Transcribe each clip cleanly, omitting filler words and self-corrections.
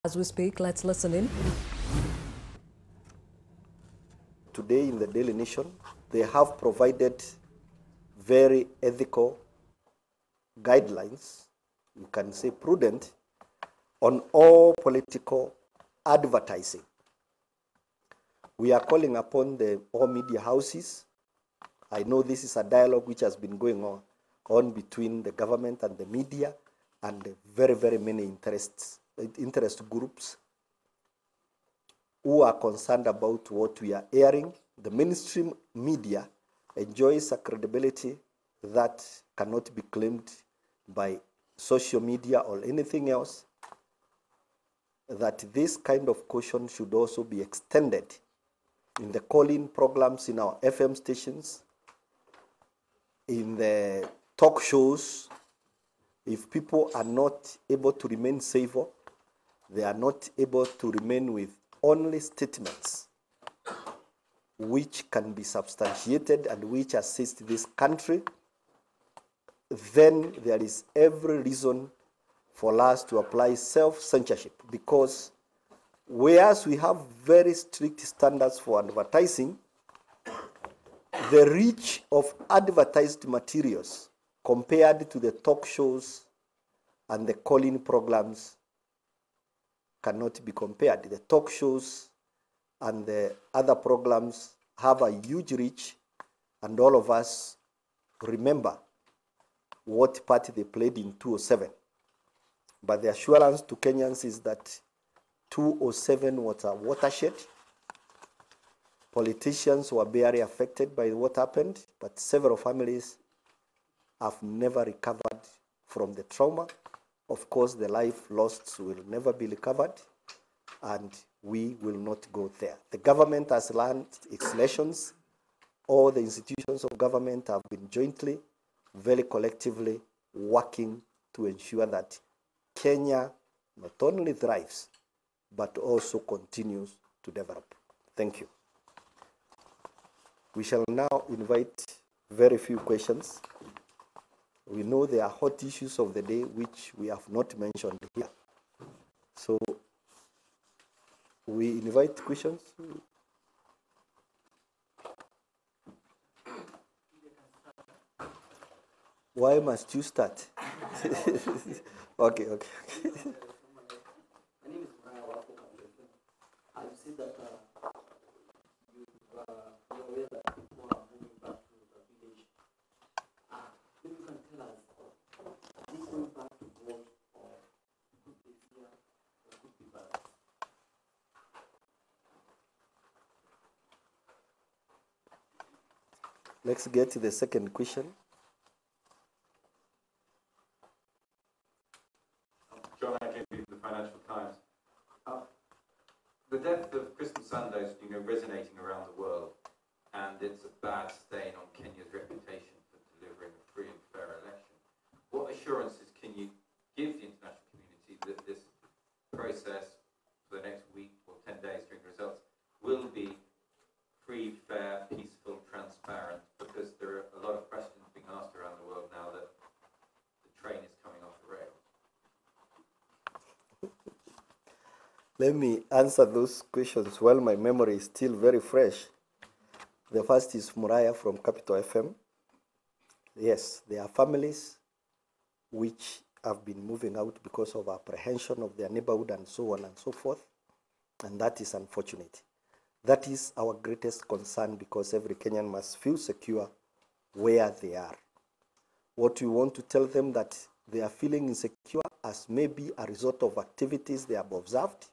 As we speak, let's listen in. Today in the Daily Nation, they have provided very ethical guidelines, you can say prudent, on all political advertising. We are calling upon all media houses. I know this is a dialogue which has been going on between the government and the media and very, very many interest groups who are concerned about what we are airing. The mainstream media enjoys a credibility that cannot be claimed by social media or anything else, that this kind of caution should also be extended in the call-in programs in our FM stations, in the talk shows. If people are not able to remain civil, they are not able to remain with only statements which can be substantiated and which assist this country, then there is every reason for us to apply self-censorship, because whereas we have very strict standards for advertising, the reach of advertised materials compared to the talk shows and the call-in programs cannot be compared. The talk shows and the other programs have a huge reach, and all of us remember what part they played in 2007. But the assurance to Kenyans is that 2007 was a watershed. Politicians were barely affected by what happened, but several families have never recovered from the trauma. Of course, the life lost will never be recovered, and we will not go there. The government has learned its lessons. All the institutions of government have been jointly, very collectively working to ensure that Kenya not only thrives, but also continues to develop. Thank you. We shall now invite very few questions. We know there are hot issues of the day which we have not mentioned here. So we invite questions. Why must you start? Okay. My name is I see that you're aware that people are moving back to the village. Maybe you can tell us, is this going back to vote, or could be fear, or could be bad? Let's get to the second question. John Atkinson, the Financial Times. The death of Crystal Sunday is resonating around the world, and it's a bad stain on Kenya's reputation for delivering a free and fair election. What assurances can you give the international community that this process for the next week or 10 days during the results will be free, fair, peaceful, transparent? Because there are a lot of questions being asked around the world now that the train is coming off the rails. Let me answer those questions while my memory is still very fresh. The first is Muraya from Capital FM. Yes, there are families which have been moving out because of apprehension of their neighborhood and so on and so forth, and that is unfortunate. That is our greatest concern, because every Kenyan must feel secure where they are. What we want to tell them that they are feeling insecure as maybe a result of activities they have observed,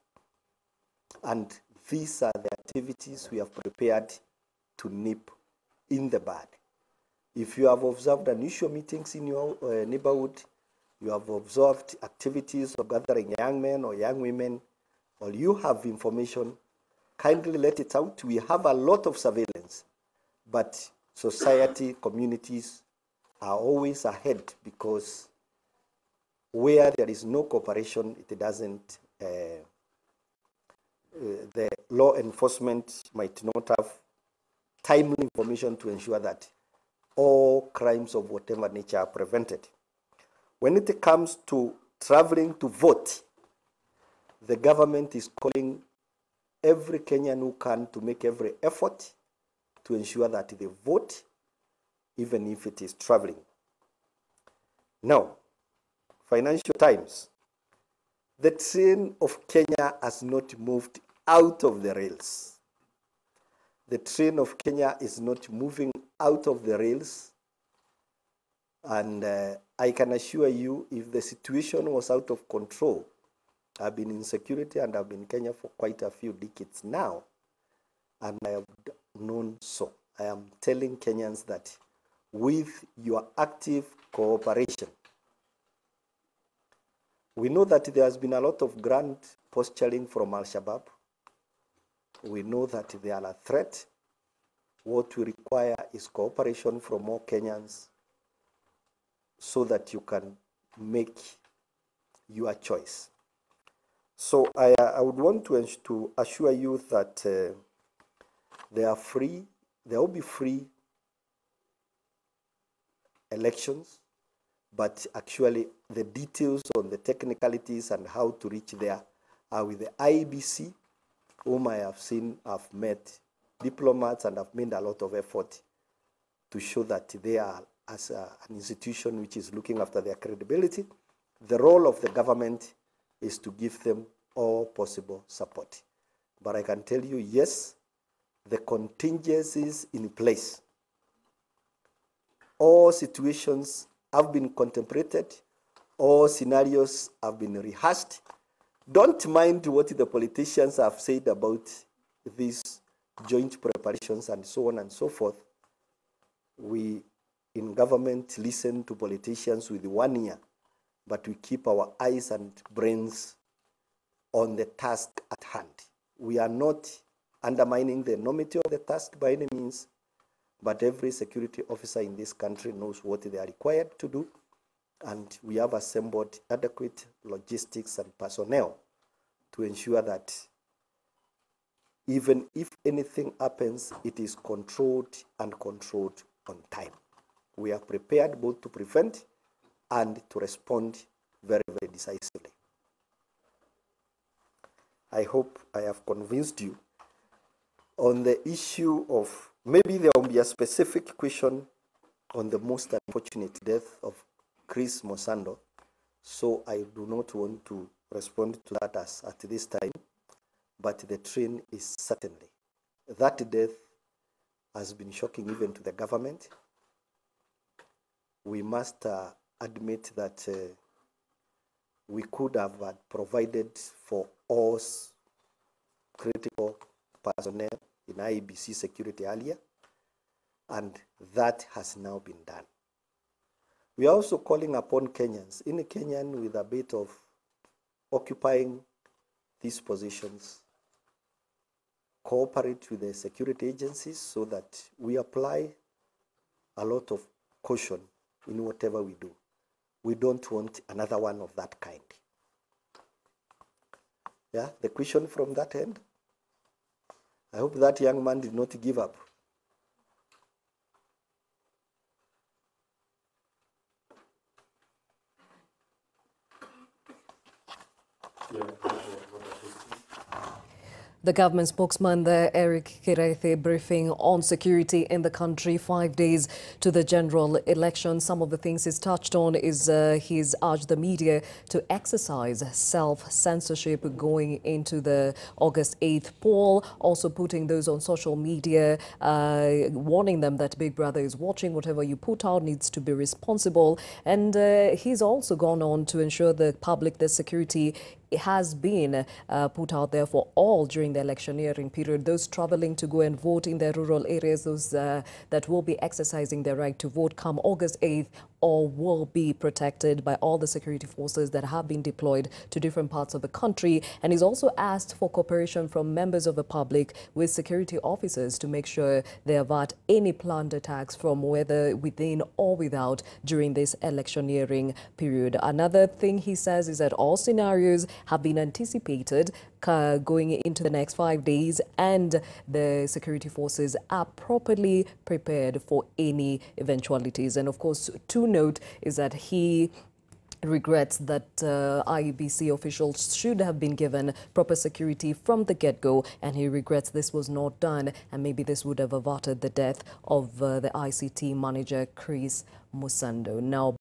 and these are the activities we have prepared to nip in the bud. If you have observed unusual meetings in your neighborhood, you have observed activities of gathering young men or young women, or you have information, kindly let it out. We have a lot of surveillance, but society, communities are always ahead, because where there is no cooperation, it doesn't, the law enforcement might not have timely information to ensure that all crimes of whatever nature are prevented. When it comes to traveling to vote, the government is calling every Kenyan who can to make every effort to ensure that they vote, even if it is traveling. Now, Financial Times. The train of Kenya has not moved out of the rails. The train of Kenya is not moving out of the rails. And I can assure you, if the situation was out of control, I've been in security and I've been in Kenya for quite a few decades now, and I have known so. I am telling Kenyans that with your active cooperation, we know that there has been a lot of grand posturing from Al-Shabaab. We know that they are a threat. What we require is cooperation from all Kenyans so that you can make your choice. So I would want to assure you that there will be free elections, but actually the details on the technicalities and how to reach there are with the IEBC, whom I have seen have met diplomats and have made a lot of effort to show that they are, as an institution which is looking after their credibility. The role of the government is to give them all possible support. But I can tell you, yes, the contingencies in place. All situations have been contemplated. All scenarios have been rehearsed. Don't mind what the politicians have said about these joint preparations and so on and so forth. We in government listen to politicians with one ear, but we keep our eyes and brains on the task at hand. We are not undermining the enormity of the task by any means, but every security officer in this country knows what they are required to do, and we have assembled adequate logistics and personnel to ensure that even if anything happens, it is controlled and controlled on time. We are prepared both to prevent and to respond very, very decisively. I hope I have convinced you. On the issue of, maybe there will be a specific question on the most unfortunate death of Chris Mosando, so I do not want to respond to that at this time, but the train is certainly. That death has been shocking even to the government. We must admit that we could have provided for all critical personnel in IEBC security earlier, and that has now been done. We are also calling upon Kenyans, any Kenyan with a bit of occupying these positions, cooperate with the security agencies so that we apply a lot of caution in whatever we do. We don't want another one of that kind. Yeah, the question from that end? I hope that young man did not give up. Yeah. The government spokesman there, Eric Kiraithe, briefing on security in the country 5 days to the general election. Some of the things he's touched on is he's urged the media to exercise self-censorship going into the August 8th poll, also putting those on social media, warning them that Big Brother is watching. Whatever you put out needs to be responsible. And he's also gone on to ensure the public that security has been put out there for all during the electioneering period. Those traveling to go and vote in their rural areas, those that will be exercising their right to vote come August 8th, or will be protected by all the security forces that have been deployed to different parts of the country. And he's also asked for cooperation from members of the public with security officers to make sure they avert any planned attacks from whether within or without during this electioneering period. Another thing he says is that all scenarios have been anticipated going into the next 5 days, and the security forces are properly prepared for any eventualities. And of course, to note is that he regrets that IEBC officials should have been given proper security from the get-go, and he regrets this was not done, and maybe this would have averted the death of the ICT manager Chris Musando. Now,